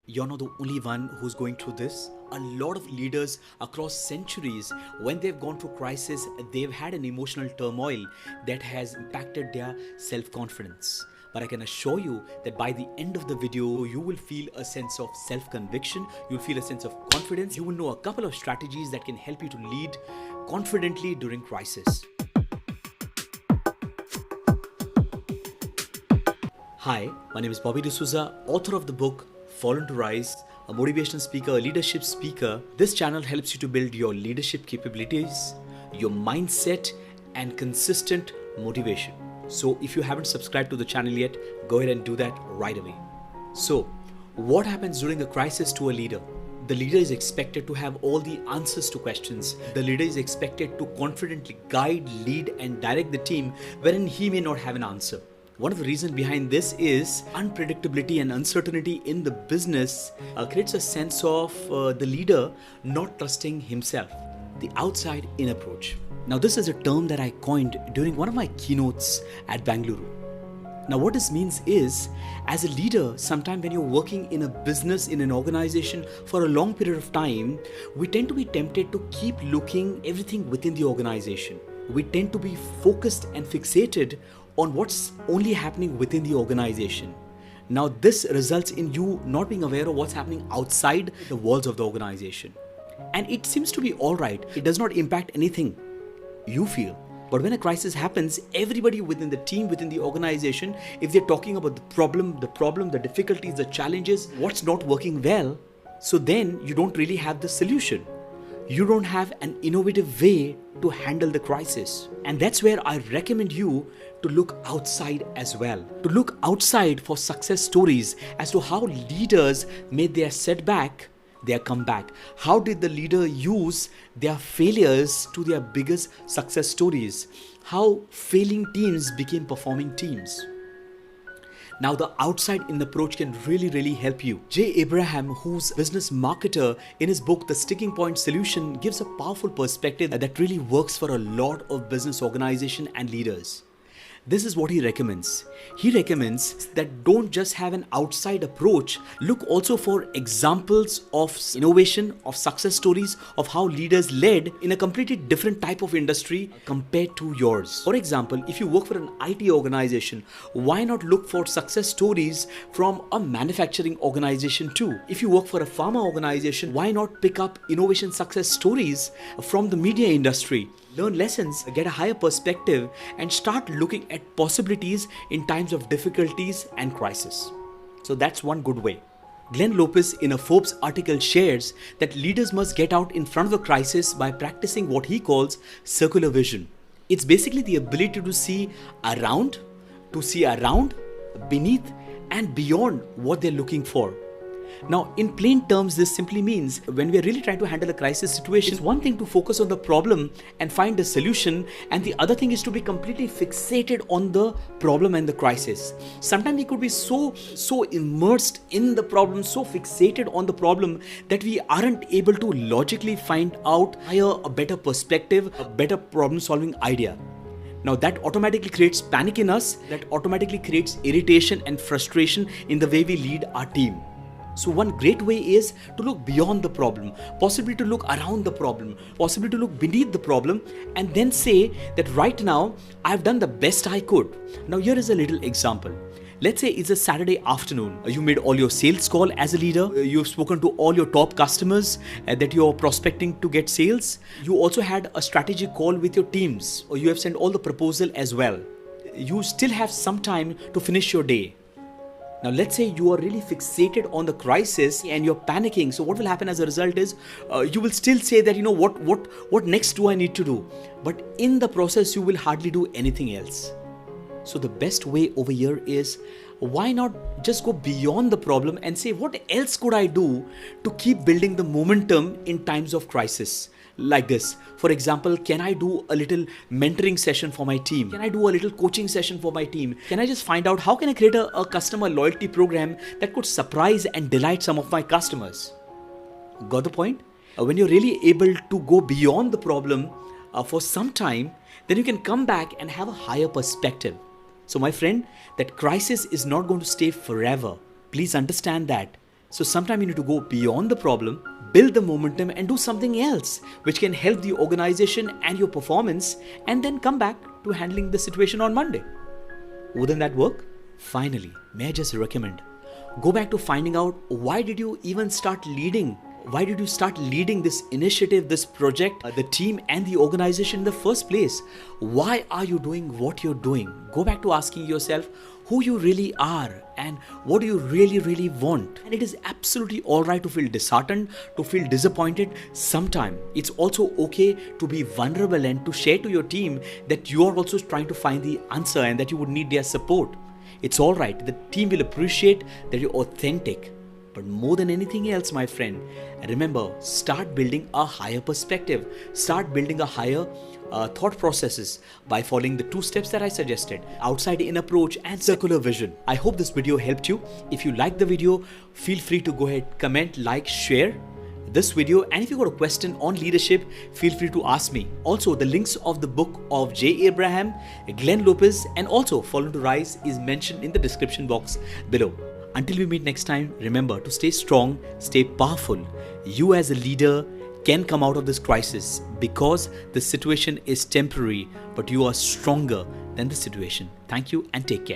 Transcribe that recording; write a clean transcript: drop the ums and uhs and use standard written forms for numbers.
You're not the only one who's going through this. A lot of leaders across centuries, when they've gone through crisis, they've had an emotional turmoil that has impacted their self-confidence. But I can assure you that by the end of the video, you will feel a sense of self-conviction, you'll feel a sense of confidence, you will know a couple of strategies that can help you to lead confidently during crisis. Hi, my name is Dsouza, author of the book Fallen to Rise, a motivational speaker, a leadership speaker. This channel helps you to build your leadership capabilities, your mindset, and consistent motivation. So if you haven't subscribed to the channel yet, go ahead and do that right away. So, what happens during a crisis to a leader? The leader is expected to have all the answers to questions. The leader is expected to confidently guide, lead, and direct the team wherein he may not have an answer. One of the reasons behind this is unpredictability and uncertainty in the business creates a sense of the leader not trusting himself. The outside-in approach. Now this is a term that I coined during one of my keynotes at Bangalore. Now what this means is, as a leader, sometimes when you're working in a business, in an organization for a long period of time, we tend to be tempted to keep looking everything within the organization. We tend to be focused and fixated on what's only happening within the organization. Now this results in you not being aware of what's happening outside the walls of the organization. And it seems to be alright. It does not impact anything you feel. But when a crisis happens, everybody within the team, within the organization, if they're talking about the problem, the difficulties, the challenges, what's not working well, so then you don't really have the solution. You don't have an innovative way to handle the crisis. And that's where I recommend you to look outside as well. To look outside for success stories as to how leaders made their setback their comeback. How did the leader use their failures to their biggest success stories? How failing teams became performing teams. Now the outside-in approach can really help you. Jay Abraham, who's a business marketer, in his book The Sticking Point Solution, gives a powerful perspective that really works for a lot of business organizations and leaders. This is what he recommends. He recommends that don't just have an outside approach, look also for examples of innovation, of success stories, of how leaders led in a completely different type of industry compared to yours. For example, if you work for an IT organization, why not look for success stories from a manufacturing organization too? If you work for a pharma organization, why not pick up innovation success stories from the media industry? Learn lessons, get a higher perspective, and start looking at possibilities in times of difficulties and crisis. So that's one good way. Glenn Lopez in a Forbes article shares that leaders must get out in front of the crisis by practicing what he calls circular vision. It's basically the ability to see around, beneath, and beyond what they're looking for. Now, in plain terms, this simply means when we are really trying to handle a crisis situation, it's one thing to focus on the problem and find a solution, and the other thing is to be completely fixated on the problem and the crisis. Sometimes we could be so immersed in the problem, so fixated on the problem that we aren't able to logically find out a better perspective, a better problem-solving idea. Now that automatically creates panic in us, that automatically creates irritation and frustration in the way we lead our team. So one great way is to look beyond the problem, possibly to look around the problem, possibly to look beneath the problem, and then say that right now I've done the best I could. Now here is a little example. Let's say it's a Saturday afternoon. You made all your sales call as a leader. You've spoken to all your top customers that you're prospecting to get sales. You also had a strategic call with your teams, or you have sent all the proposal as well. You still have some time to finish your day. Now let's say you are really fixated on the crisis and you're panicking. So what will happen as a result is you will still say that, what next do I need to do? But in the process, you will hardly do anything else. So the best way over here is, why not just go beyond the problem and say, what else could I do to keep building the momentum in times of crisis? Like this. For example, can I do a little mentoring session for my team? Can I do a little coaching session for my team? Can I just find out how can I create a customer loyalty program that could surprise and delight some of my customers? Got the point? When you're really able to go beyond the problem for some time, then you can come back and have a higher perspective. So my friend, that crisis is not going to stay forever. Please understand that. So sometimes you need to go beyond the problem, build the momentum and do something else which can help the organization and your performance, and then come back to handling the situation on Monday. Wouldn't that work? Finally, may I just recommend, go back to finding out why did you even start leading? Why did you start leading this initiative, this project, the team and the organization in the first place? Why are you doing what you're doing? Go back to asking yourself who you really are and what do you really want. And it is absolutely alright to feel disheartened, to feel disappointed. Sometimes it's also okay to be vulnerable and to share to your team that you are also trying to find the answer and that you would need their support. It's alright, the team will appreciate that you're authentic. But more than anything else, my friend, remember, start building a higher perspective. Start building a higher thought processes by following the 2 steps that I suggested: outside-in approach and circular vision. I hope this video helped you. If you liked the video, feel free to go ahead, comment, like, share this video, and if you got a question on leadership, feel free to ask me. Also, the links of the book of J. Abraham, Glenn Lopez, and also Fallen to Rise is mentioned in the description box below. Until we meet next time, remember to stay strong, stay powerful. You as a leader can come out of this crisis because the situation is temporary, but you are stronger than the situation. Thank you and take care.